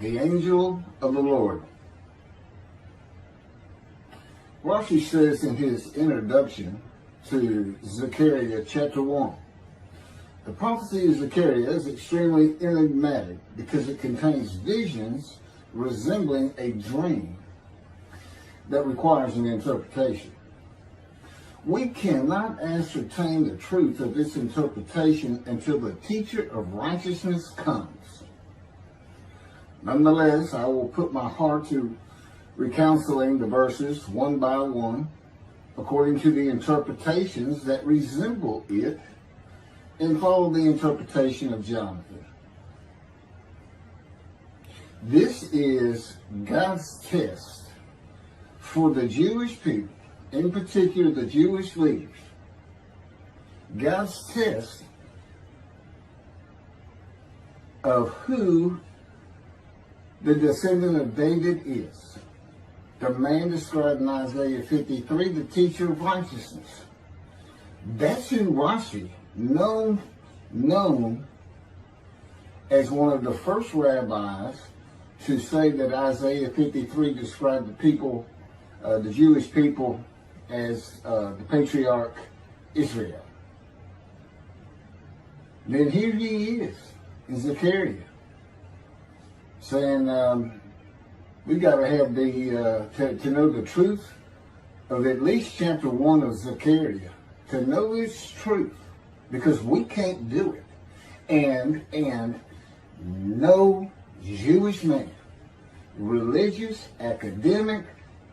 The angel of the Lord. Rashi says in his introduction to Zechariah chapter 1, the prophecy of Zechariah is extremely enigmatic because it contains visions resembling a dream that requires an interpretation. We cannot ascertain the truth of this interpretation until the teacher of righteousness comes. Nonetheless, I will put my heart to recounseling the verses one by one, according to the interpretations that resemble it, and follow the interpretation of Jonathan. This is God's test for the Jewish people, in particular the Jewish leaders. God's test of who the descendant of David is. The man described in Isaiah 53, the teacher of righteousness. That's who Rashi, known as one of the first rabbis to say that Isaiah 53 described the people, the Jewish people, as the patriarch Israel. Then here he is in Zechariah saying, we got to have to know the truth of at least chapter 1 of Zechariah, to know its truth, because we can't do it. And no Jewish man, religious, academic,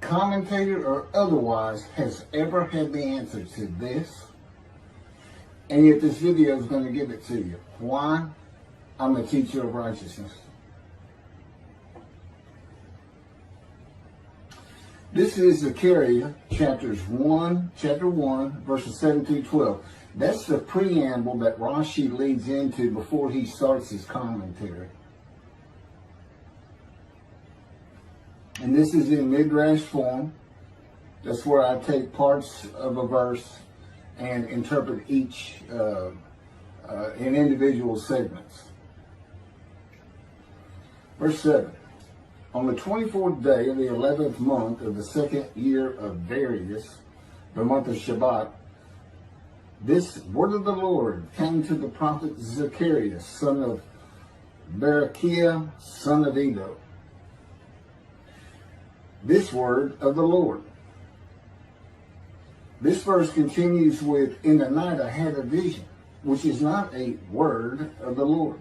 commentator, or otherwise, has ever had the answer to this. And yet this video is going to give it to you. Why? I'm a teacher of righteousness. This is Zechariah chapter 1, verses 7 through 12. That's the preamble that Rashi leads into before he starts his commentary. And this is in midrash form. That's where I take parts of a verse and interpret each in individual segments. Verse 7. On the 24th day of the 11th month of the second year of Darius, the month of Shabbat, this word of the Lord came to the prophet Zechariah, son of Berechiah, son of Edo. This word of the Lord. This verse continues with, in the night I had a vision, which is not a word of the Lord.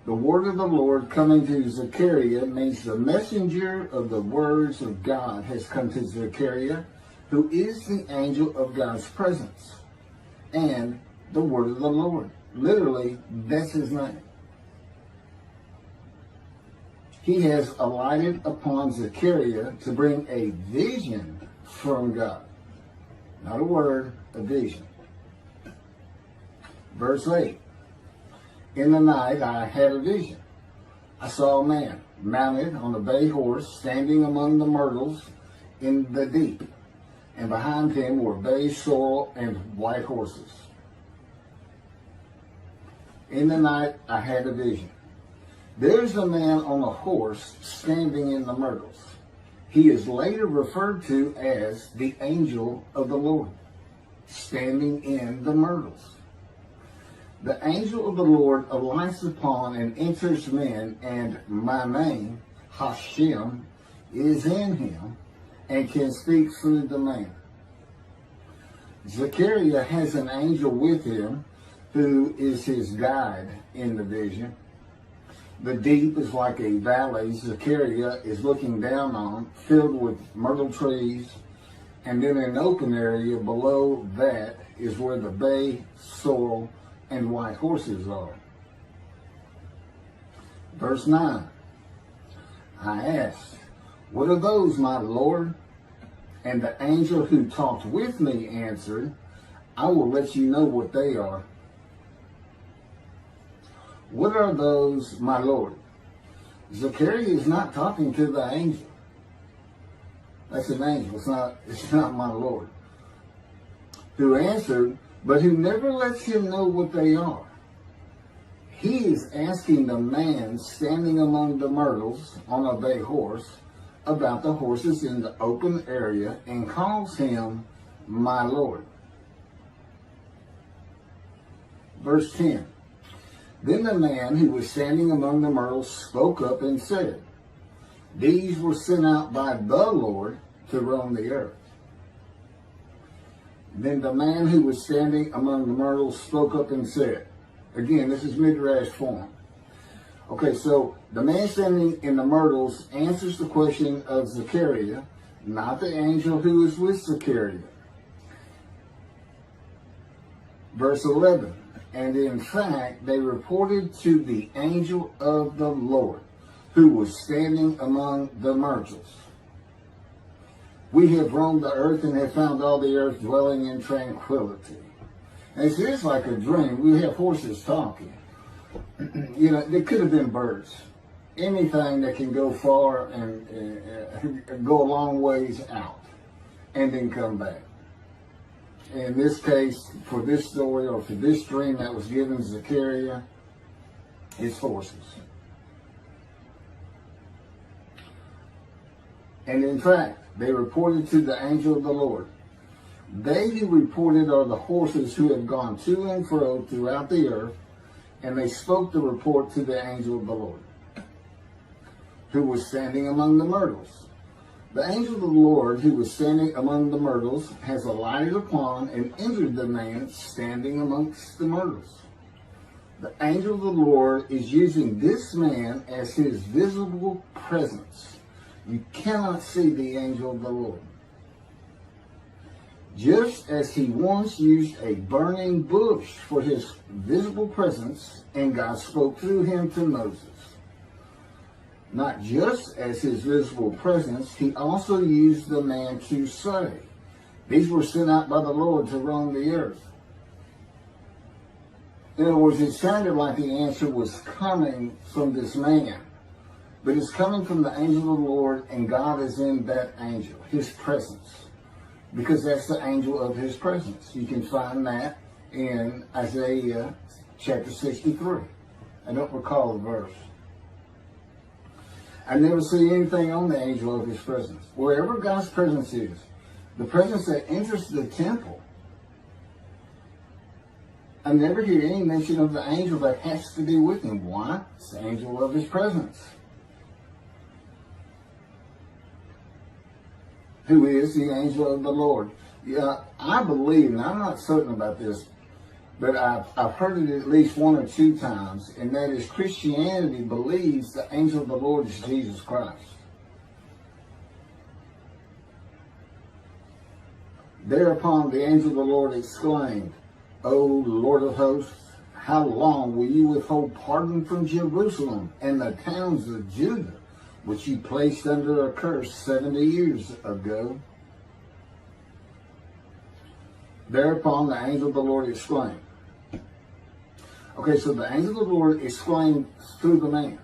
The word of the Lord coming to Zechariah means the messenger of the words of God has come to Zechariah, who is the angel of God's presence, and the word of the Lord. Literally, that's his name. He has alighted upon Zechariah to bring a vision from God. Not a word, a vision. Verse 8. In the night I had a vision. I saw a man mounted on a bay horse standing among the myrtles in the deep, and behind him were bay, sorrel, and white horses. In the night I had a vision. There's a man on a horse standing in the myrtles. He is later referred to as the angel of the Lord, standing in the myrtles. The angel of the Lord alights upon and enters men, and my name, Hashem, is in him and can speak through the man. Zechariah has an angel with him who is his guide in the vision. The deep is like a valley Zechariah is looking down on, filled with myrtle trees, and then an open area below that is where the bay, sorrel, and white horses are. Verse 9. I asked, what are those, my Lord? And the angel who talked with me answered, I will let you know what they are. What are those, my Lord? Zechariah is not talking to the angel. That's an angel. It's not my Lord. Who answered, but who never lets him know what they are. he is asking the man standing among the myrtles on a bay horse about the horses in the open area and calls him my Lord. Verse 10. Then the man who was standing among the myrtles spoke up and said, these were sent out by the Lord to roam the earth. Then the man who was standing among the myrtles spoke up and said, again, this is midrash form. Okay, so the man standing in the myrtles answers the question of Zechariah, not the angel who is with Zechariah. Verse 11. And in fact, they reported to the angel of the Lord, who was standing among the myrtles. We have roamed the earth and have found all the earth dwelling in tranquility. And it's just like a dream. We have horses talking. You know, they could have been birds. Anything that can go far and go a long ways out and then come back. In this case, for this story or for this dream that was given to Zechariah, it's horses. And in fact, they reported to the angel of the Lord. They who reported are the horses who have gone to and fro throughout the earth, and they spoke the report to the angel of the Lord, who was standing among the myrtles. The angel of the Lord, who was standing among the myrtles, has alighted upon and entered the man standing amongst the myrtles. The angel of the Lord is using this man as his visible presence. You cannot see the angel of the Lord. Just as he once used a burning bush for his visible presence, and God spoke through him to Moses. Not just as his visible presence, he also used the man to say, these were sent out by the Lord to roam the earth. In other words, it sounded like the answer was coming from this man, but it's coming from the angel of the Lord, and God is in that angel, his presence, because that's the angel of his presence. You can find that in Isaiah chapter 63. I don't recall the verse. I never see anything on the angel of his presence. Wherever God's presence is, the presence that enters the temple, I never hear any mention of the angel that has to be with him. Why? It's the angel of his presence, who is the angel of the Lord. Yeah, I believe, and I'm not certain about this, but I've heard it at least one or two times, and that is Christianity believes the angel of the Lord is Jesus Christ. Thereupon the angel of the Lord exclaimed, O Lord of hosts, how long will you withhold pardon from Jerusalem and the towns of Judah, which you placed under a curse 70 years ago? Thereupon the angel of the Lord exclaimed. Okay, so the angel of the Lord exclaimed through the man.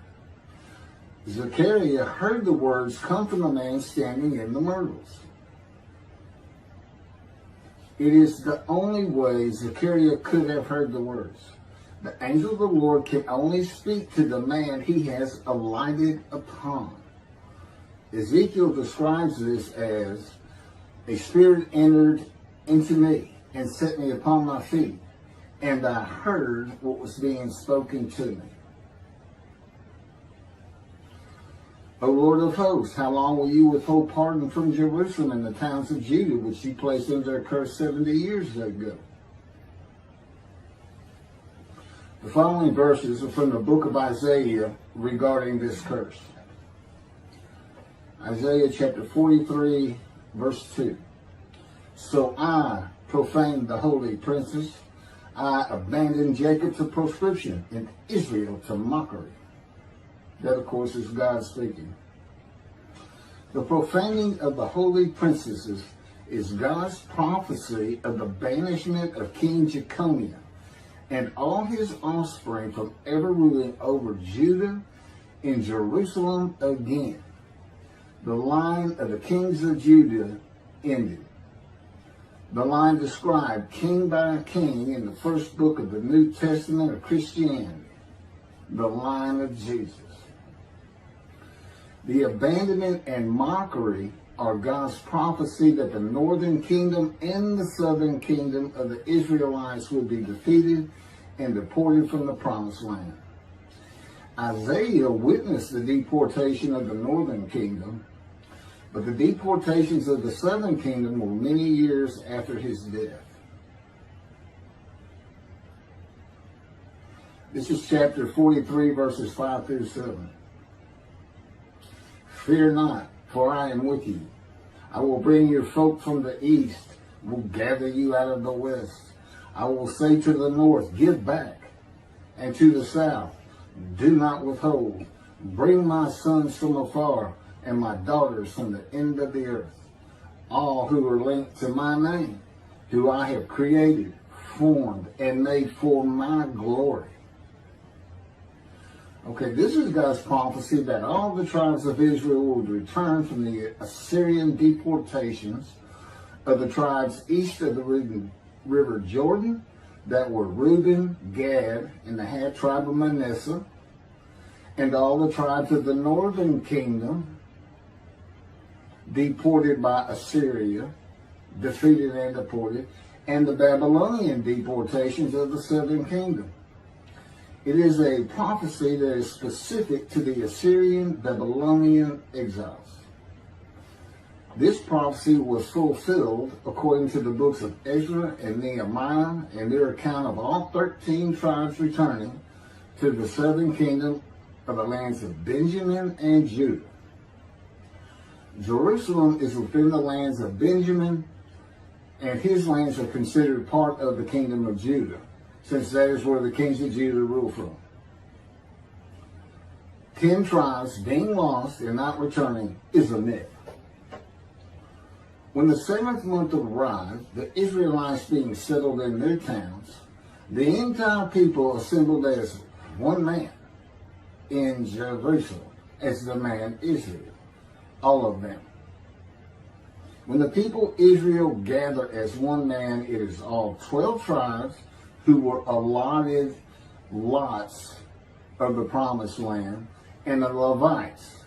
Zechariah heard the words come from the man standing in the myrtles. It is the only way Zechariah could have heard the words. The angel of the Lord can only speak to the man he has alighted upon. Ezekiel describes this as, a spirit entered into me and set me upon my feet, and I heard what was being spoken to me. O Lord of hosts, how long will you withhold pardon from Jerusalem and the towns of Judah, which you placed under a curse 70 years ago? The following verses are from the book of Isaiah regarding this curse. Isaiah chapter 43, verse 2. So I profaned the holy princes. I abandoned Jacob to proscription and Israel to mockery. That, of course, is God speaking. The profaning of the holy princesses is God's prophecy of the banishment of King Jeconiah and all his offspring from ever ruling over Judah and Jerusalem again. The line of the kings of Judah ended. The line described king by king in the first book of the New Testament of Christianity. the line of Jesus. The abandonment and mockery are God's prophecy that the northern kingdom and the southern kingdom of the Israelites would be defeated and deported from the promised land. Isaiah witnessed the deportation of the northern kingdom, but the deportations of the southern kingdom were many years after his death. This is chapter 43, verses 5 through 7. Fear not, for I am with you. I will bring your folk from the east, will gather you out of the west. I will say to the north, give back, and to the south, do not withhold. Bring my sons from afar, and my daughters from the end of the earth. All who are linked to my name, who I have created, formed, and made for my glory. Okay, this is God's prophecy that all the tribes of Israel would return from the Assyrian deportations of the tribes east of the river Jordan, that were Reuben, Gad, and the half tribe of Manasseh, and all the tribes of the northern kingdom, deported by Assyria, defeated and deported, and the Babylonian deportations of the southern kingdom. It is a prophecy that is specific to the Assyrian Babylonian exiles. This prophecy was fulfilled according to the books of Ezra and Nehemiah and their account of all 13 tribes returning to the southern kingdom of the lands of Benjamin and Judah. Jerusalem is within the lands of Benjamin, and his lands are considered part of the kingdom of Judah, since that is where the kings of Judah rule from. 10 tribes being lost and not returning is a myth. When the 7th month arrived, the Israelites being settled in their towns, the entire people assembled as one man in Jerusalem, as the man Israel, all of them. When the people Israel gather as one man, it is all 12 tribes who were allotted lots of the promised land, and the Levites,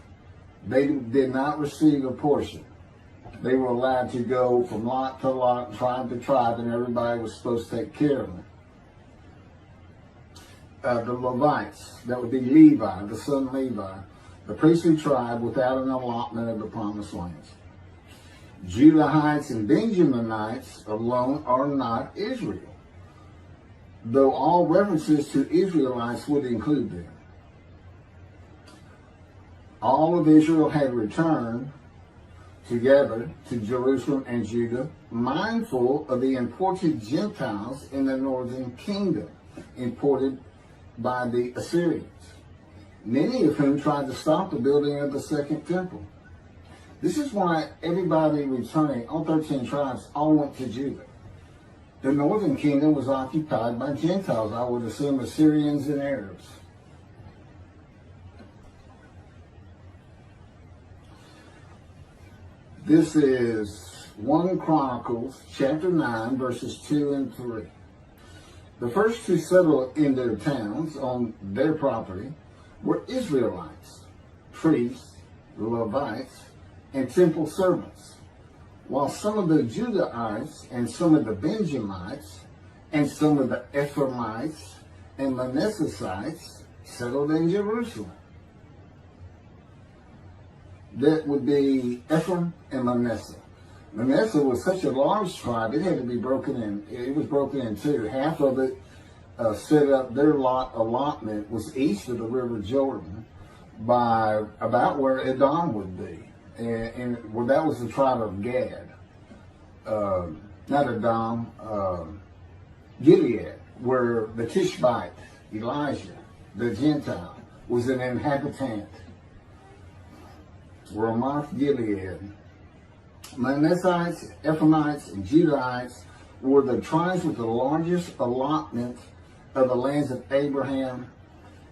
they did not receive a portion. They were allowed to go from lot to lot, tribe to tribe, and everybody was supposed to take care of them. The Levites, that would be Levi, the son Levi, the priestly tribe without an allotment of the promised lands. Judahites and Benjaminites alone are not Israel, though all references to Israelites would include them. All of Israel had returned together to Jerusalem and Judah, mindful of the imported Gentiles in the northern kingdom, imported by the Assyrians, many of whom tried to stop the building of the second temple. This is why everybody returning, all 13 tribes, all went to Judah. The northern kingdom was occupied by Gentiles, I would assume Assyrians and Arabs. This is 1 Chronicles chapter 9, verses 2 and 3. The first to settle in their towns on their property were Israelites, priests, Levites, and temple servants, while some of the Judahites and some of the Benjamites and some of the Ephraimites and Manassesites settled in Jerusalem. That would be Ephraim and Manasseh. Manasseh was such a large tribe, it had to be broken in. It was broken in two. Half of it set up, their allotment was east of the river Jordan by about where Edom would be. And well, that was the tribe of Gad. Not Edom, Gilead, where the Tishbite, Elijah, the Gentile, was an inhabitant. Ramoth Gilead. Manassites, Ephraimites, and Judahites were the tribes with the largest allotment of the lands of Abraham,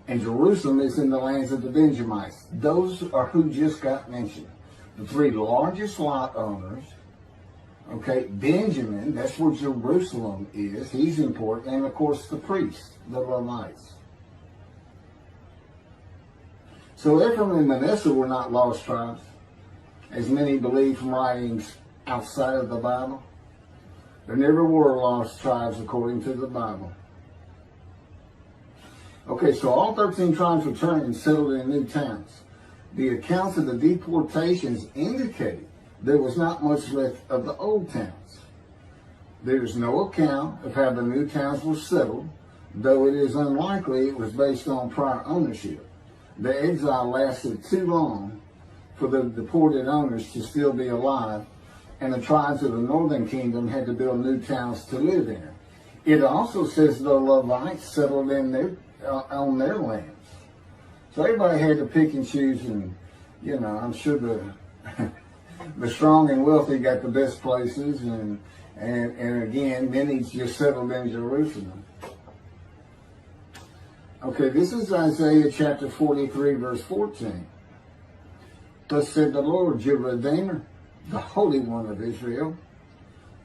and Jerusalem is in the lands of the Benjamites. Those are who just got mentioned. The 3 largest lot owners. Okay, Benjamin, that's where Jerusalem is. He's important. And of course the priests, the Levites. So Ephraim and Manasseh were not lost tribes, as many believe from writings outside of the Bible. There never were lost tribes according to the Bible. Okay, so all 13 tribes returned and settled in new towns. The accounts of the deportations indicated there was not much left of the old towns. There is no account of how the new towns were settled, though it is unlikely it was based on prior ownership. The exile lasted too long for the deported owners to still be alive, and the tribes of the northern kingdom had to build new towns to live in. It also says the Levites settled in on their lands. So everybody had to pick and choose, and I'm sure the strong and wealthy got the best places, and again, many just settled in Jerusalem. Okay, this is Isaiah chapter 43, verse 14. Thus said the Lord, your Redeemer, the Holy One of Israel,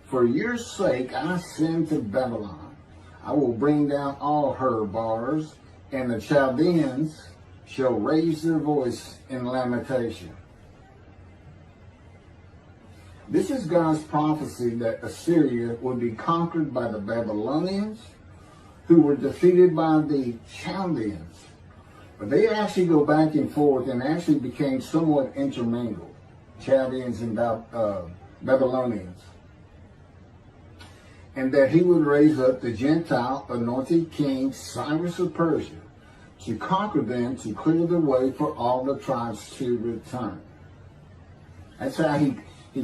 for your sake I send to Babylon. I will bring down all her bars, and the Chaldeans shall raise their voice in lamentation. This is God's prophecy that Assyria would be conquered by the Babylonians, who were defeated by the Chaldeans. But they actually go back and forth and actually became somewhat intermingled, Chaldeans and Babylonians. And that he would raise up the Gentile anointed king Cyrus of Persia to conquer them, to clear the way for all the tribes to return. That's how he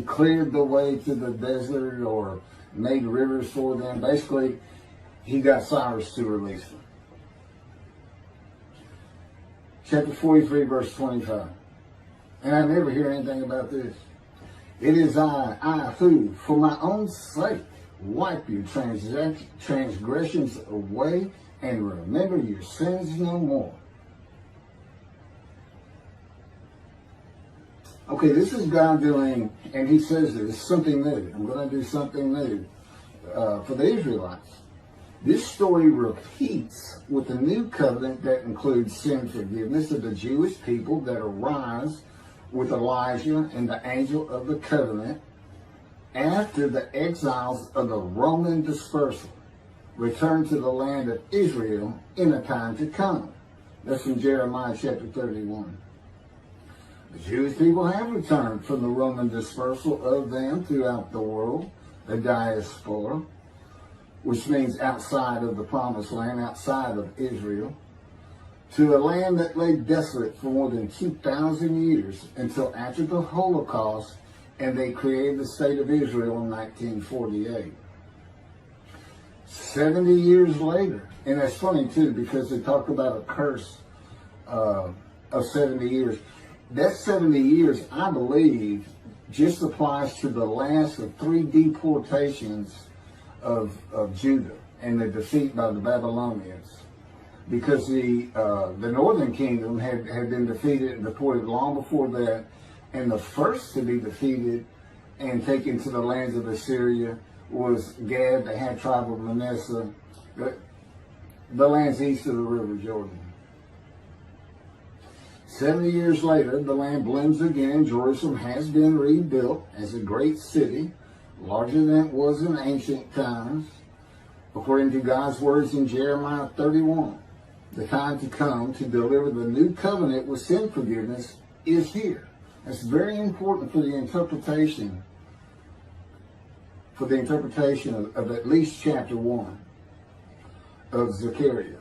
cleared the way to the desert or made rivers for them. Basically, he got Cyrus to release them. Chapter 43, verse 25. And I never hear anything about this. It is I who, for my own sake, wipe your transgressions away and remember your sins no more. Okay, this is God doing, and he says there's something new. I'm going to do something new for the Israelites. This story repeats with the new covenant that includes sin forgiveness of the Jewish people that arise with Elijah and the angel of the covenant after the exiles of the Roman dispersal return to the land of Israel in a time to come. That's in Jeremiah chapter 31. The Jewish people have returned from the Roman dispersal of them throughout the world, the diaspora, which means outside of the promised land, outside of Israel, to a land that lay desolate for more than 2,000 years until after the Holocaust, and they created the state of Israel in 1948. 70 years later, and that's funny too, because they talk about a curse of 70 years. That 70 years, I believe, just applies to the last of 3 deportations of Judah and the defeat by the Babylonians. Because the northern kingdom had been defeated and deported long before that, and the first to be defeated and taken to the lands of Assyria was Gad, the half tribe of Manasseh, the lands east of the river Jordan. 70 years later, the land blooms again. Jerusalem has been rebuilt as a great city, larger than it was in ancient times, according to God's words in Jeremiah 31. The time to come to deliver the new covenant with sin forgiveness is here. That's very important for the interpretation of at least chapter 1 of Zechariah.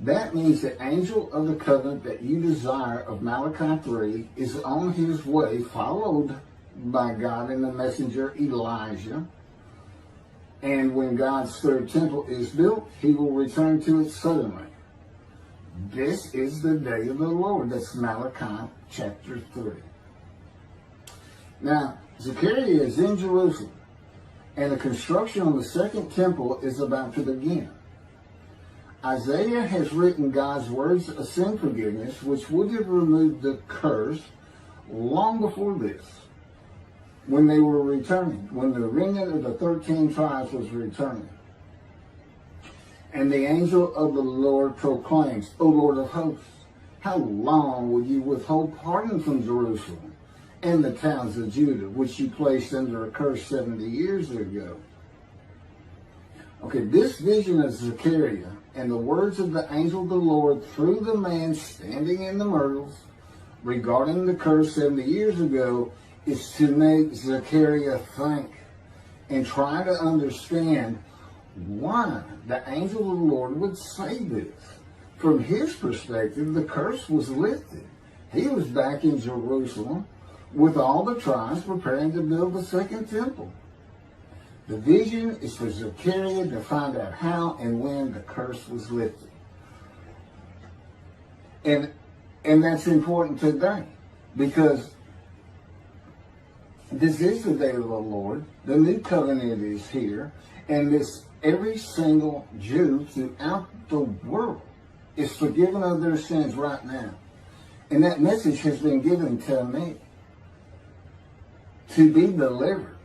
That means the angel of the covenant that you desire of Malachi 3 is on his way, followed by God and the messenger Elijah. And when God's third temple is built, he will return to it suddenly. This is the day of the Lord. That's Malachi chapter 3. Now, Zechariah is in Jerusalem, and the construction of the second temple is about to begin. Isaiah has written God's words of sin forgiveness, which would have removed the curse long before this, when they were returning, when the remnant of the 13 tribes was returning. And the angel of the Lord proclaims, O Lord of hosts, how long will you withhold pardon from Jerusalem and the towns of Judah, which you placed under a curse 70 years ago? Okay, this vision of Zechariah and the words of the angel of the Lord through the man standing in the myrtles regarding the curse 70 years ago is to make Zechariah think and try to understand why the angel of the Lord would say this. From his perspective, the curse was lifted. He was back in Jerusalem with all the tribes preparing to build the second temple. The vision is for Zechariah to find out how and when the curse was lifted. And that's important today, because this is the day of the Lord. The new covenant is here, and every single Jew throughout the world is forgiven of their sins right now. And that message has been given to me to be delivered.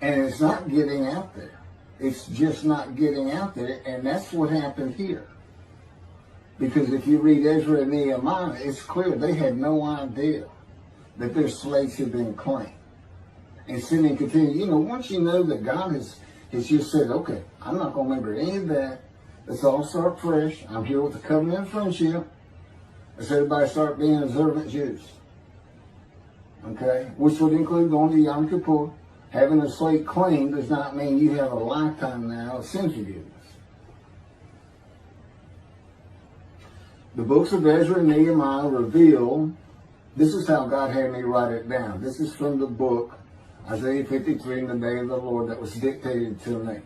And it's not getting out there. It's just not getting out there. And that's what happened here. Because if you read Ezra and Nehemiah, it's clear they had no idea that their slates had been claimed. And sin and continue. You know, once you know that God has just said, okay, I'm not going to remember any of that. Let's all start fresh. I'm here with the covenant of friendship. Let's everybody start being observant Jews. Okay? Which would include going to Yom Kippur. Having a slate clean does not mean you have a lifetime now of sin forgiveness. The books of Ezra and Nehemiah reveal, this is how God had me write it down. This is from the book, Isaiah 53, in the day of the Lord, that was dictated to me.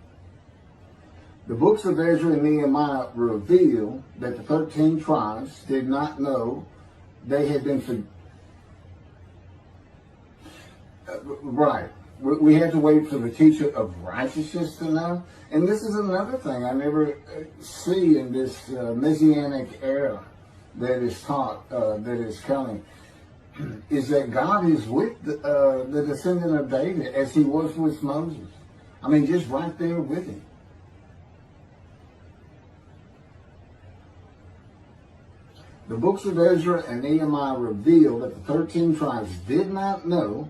The books of Ezra and Nehemiah reveal that the 13 tribes did not know they had been right. We have to wait for the teacher of righteousness to know. And this is another thing I never see in this Messianic era that is taught, that is coming, is that God is with the descendant of David as he was with Moses. I mean, just right there with him. The books of Ezra and Nehemiah reveal that the 13 tribes did not know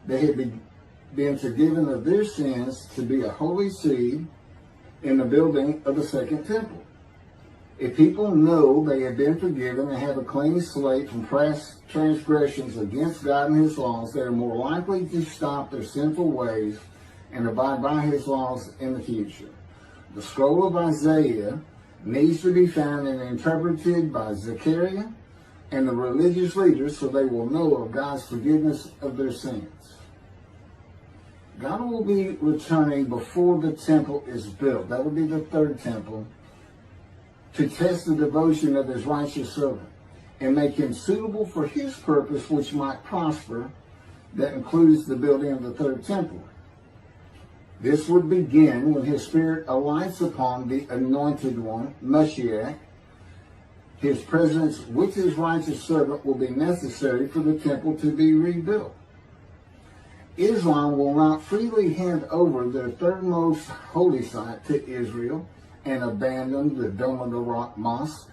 they had been forgiven of their sins to be a holy seed in the building of the second temple. If people know they have been forgiven and have a clean slate from past transgressions against God and his laws, they are more likely to stop their sinful ways and abide by his laws in the future. The scroll of Isaiah needs to be found and interpreted by Zechariah and the religious leaders so they will know of God's forgiveness of their sins. God will be returning before the temple is built. That will be the third temple, to test the devotion of his righteous servant and make him suitable for his purpose, which might prosper. That includes the building of the third temple. This would begin when his spirit alights upon the anointed one, Moshiach. His presence with his righteous servant will be necessary for the temple to be rebuilt. Islam will not freely hand over their third most holy site to Israel and abandon the Dome of the Rock Mosque,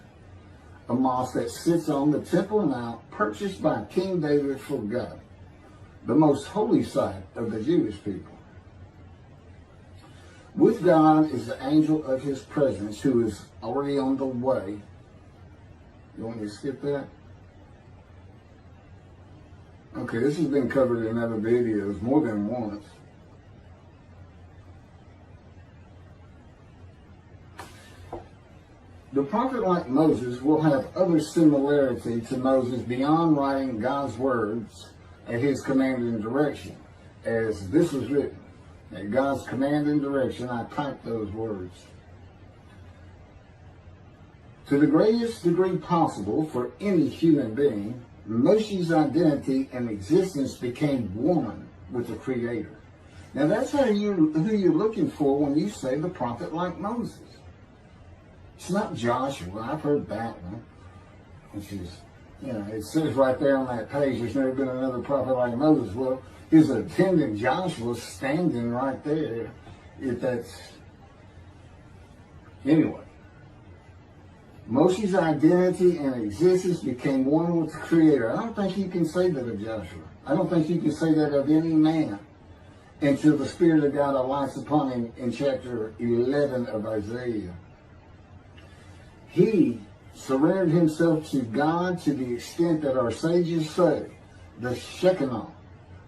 a mosque that sits on the Temple Mount purchased by King David for God, the most holy site of the Jewish people. With God is the angel of his presence who is already on the way. You want me to skip that? Okay, this has been covered in other videos more than once. The prophet like Moses will have other similarity to Moses beyond writing God's words at his command and direction. As this was written, at God's command and direction, I typed those words. To the greatest degree possible for any human being, Moshe's identity and existence became one with the Creator. Now that's who you're looking for when you say the prophet like Moses. It's not Joshua. I've heard that one. Which is, it says right there on that page, there's never been another prophet like Moses. Well, his attendant Joshua standing right there. If that's... Anyway. Moshe's identity and existence became one with the Creator. I don't think you can say that of Joshua. I don't think you can say that of any man until the Spirit of God alights upon him in chapter 11 of Isaiah. He surrendered himself to God to the extent that our sages say the Shekinah,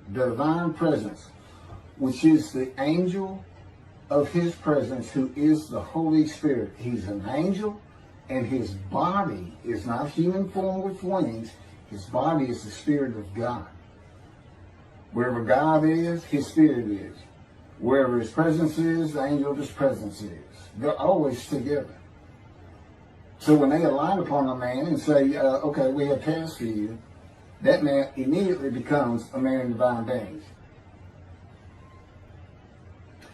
the divine presence, which is the angel of his presence, who is the Holy Spirit. He's an angel, and his body is not human form with wings. His body is the Spirit of God. Wherever God is, his Spirit is. Wherever his presence is, the angel of his presence is. They're always together. So when they align upon a man and say, okay, we have tasks for you, that man immediately becomes a man in divine beings.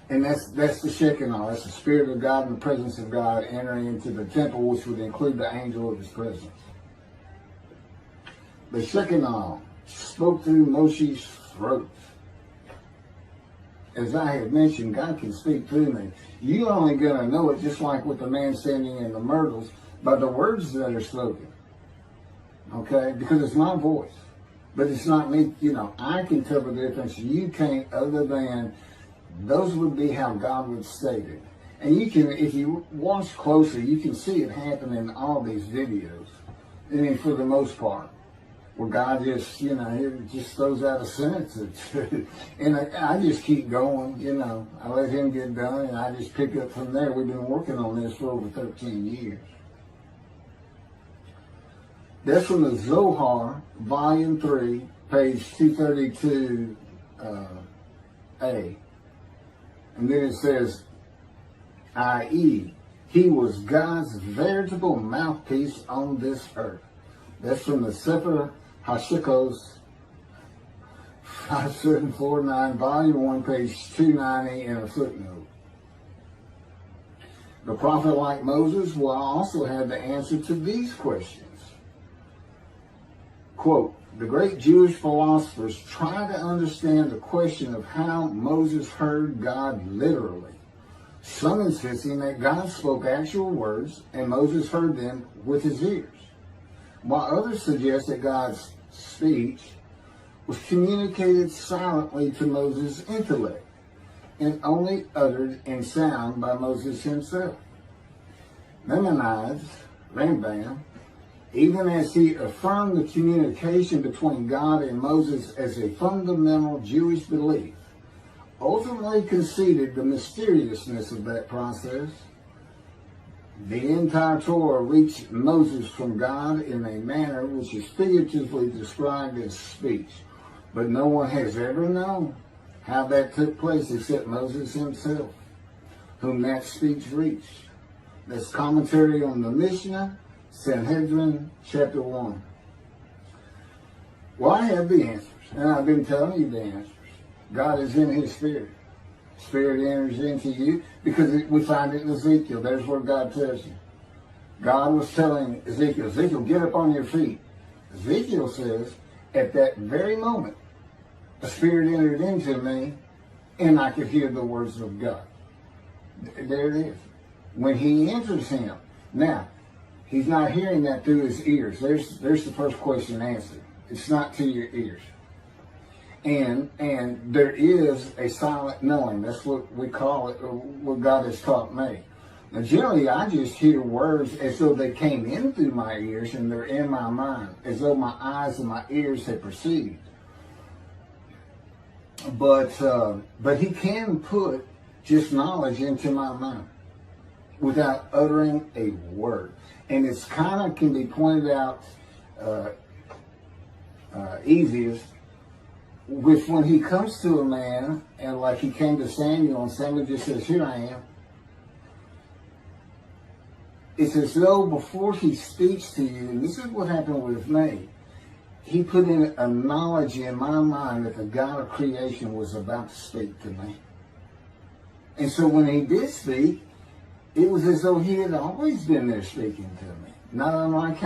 And that's the Shekinah. That's the Spirit of God and the presence of God entering into the temple, which would include the angel of his presence. The Shekinah spoke through Moshe's throat. As I have mentioned, God can speak through me. You're only going to know it, just like with the man standing in the myrtles, by the words that are spoken. Okay? Because it's my voice. But it's not me. You know, I can tell the difference. You can't, other than those would be how God would state it. And you can, if you watch closely, you can see it happen in all these videos. I mean, for the most part. Where God just, you know, it just throws out a sentence. And I just keep going, you know. I let him get done, and I just pick up from there. We've been working on this for over 13 years. That's from the Zohar, Volume 3, page 232A. And then it says, i.e., he was God's veritable mouthpiece on this earth. That's from the Sefer Hashikos, 5749, Volume 1, page 290, and a footnote. The prophet, like Moses, will also have the answer to these questions. Quote, the great Jewish philosophers try to understand the question of how Moses heard God literally. Some insisting that God spoke actual words and Moses heard them with his ears, while others suggest that God's speech was communicated silently to Moses' intellect and only uttered in sound by Moses himself. Maimonides, Rambam, even as he affirmed the communication between God and Moses as a fundamental Jewish belief, ultimately conceded the mysteriousness of that process. The entire Torah reached Moses from God in a manner which is figuratively described as speech, but no one has ever known how that took place except Moses himself, whom that speech reached. That's commentary on the Mishnah, Sanhedrin, chapter 1. Well, I have the answers, and I've been telling you the answers. God is in his Spirit. Spirit enters into you, because we find it in Ezekiel. There's where God tells you. God was telling Ezekiel, Ezekiel, get up on your feet. Ezekiel says, at that very moment, the Spirit entered into me, and I could hear the words of God. There it is. When he enters him. Now, he's not hearing that through his ears. There's the first question answered. It's not to your ears. And there is a silent knowing. That's what we call it, or what God has taught me. Now, generally, I just hear words as though they came in through my ears and they're in my mind, as though my eyes and my ears had perceived. But he can put just knowledge into my mind without uttering a word. And it's kind of can be pointed out easiest with when he comes to a man, and like he came to Samuel, and Samuel just says, here I am. It's as though before he speaks to you, and this is what happened with me, he put in a knowledge in my mind that the God of creation was about to speak to me. And so when he did speak, it was as though he had always been there speaking to me. Not unlike